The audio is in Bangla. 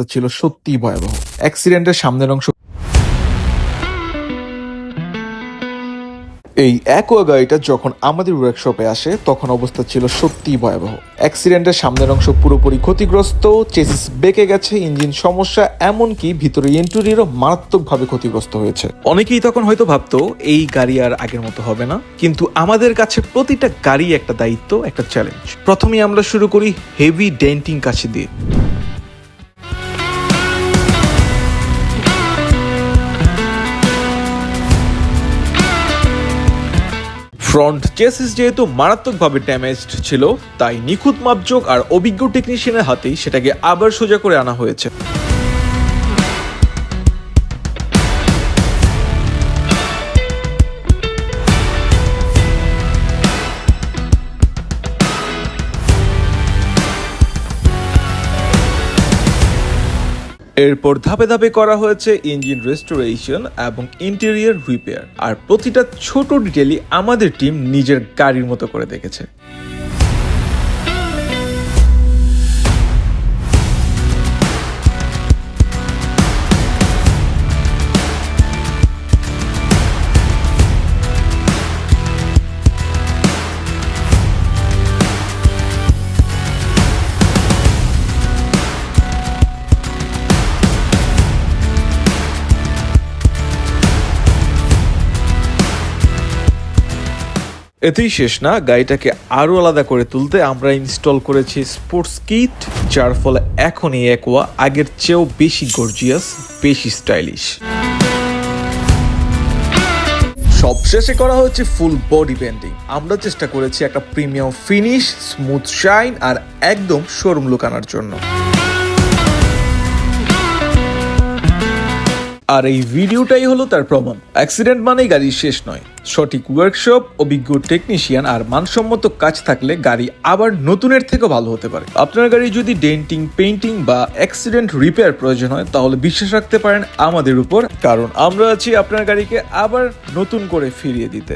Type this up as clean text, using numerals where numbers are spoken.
অবস্থা ছিল সত্যিই ভয়াবহ। অ্যাক্সিডেন্টের সামনের অংশ এই অ্যাকোয়া গাড়িটা যখন আমাদের ওয়ার্কশপে আসে তখন অবস্থা ছিল সত্যিই ভয়াবহ। অ্যাক্সিডেন্টের সামনের অংশ পুরোপুরি ক্ষতিগ্রস্ত, চেসিস বেঁকে গেছে, ইঞ্জিন সমস্যা, এমনকি ভিতরে ইন্টেরিয়রও মারাত্মকভাবে ক্ষতিগ্রস্ত হয়েছে। অনেকেই তখন হয়তো ভাবতো এই গাড়ি আর আগের মতো হবে না, কিন্তু আমাদের কাছে প্রতিটা গাড়ি একটা দায়িত্ব, একটা চ্যালেঞ্জ। প্রথমেই আমরা শুরু করি হেভি ডেন্টিং কাঁচি দিয়ে। ফ্রন্ট চেসিস যেহেতু মারাত্মকভাবে ড্যামেজড ছিল, তাই নিখুঁত মাপজোক আর অভিজ্ঞ টেকনিশিয়ানের হাতেই সেটাকে আবার সোজা করে আনা হয়েছে। এরপর ধাপে ধাপে করা হয়েছে ইঞ্জিন রেস্টোরেশন এবং ইন্টেরিয়র রিপেয়ার, আর প্রতিটা ছোট ডিটেলই আমাদের টিম নিজের গাড়ির মতো করে দেখেছে। এতেই শেষ না, গাড়িটাকে আরো আলাদা করে তুলতে আমরা ইনস্টল করেছি স্পোর্টস কিট, যার ফলে এখন এই অ্যাকোয়া আগের চেয়েও বেশি গর্জিয়াস, বেশি স্টাইলিশ। সবশেষে করা হচ্ছে ফুল বডি পেন্টিং। আমরা চেষ্টা করেছি একটা প্রিমিয়াম ফিনিশ, স্মুথ শাইন আর একদম শোরুম লুক আনার জন্য। আর এই ভিডিওটাই হলো তার প্রমাণ। অ্যাক্সিডেন্ট মানেই গাড়ি শেষ নয়, সঠিক ওয়ার্কশপ, অভিজ্ঞ টেকনিশিয়ান আর মানসম্মত কাজ থাকলে গাড়ি আবার নতুনের থেকে ভালো হতে পারে। আপনার গাড়ি যদি ডেন্টিং, পেইন্টিং বা অ্যাক্সিডেন্ট রিপেয়ার প্রয়োজন হয়, তাহলে বিশ্বাস রাখতে পারেন আমাদের উপর, কারণ আমরা আছি আপনার গাড়িকে আবার নতুন করে ফিরিয়ে দিতে।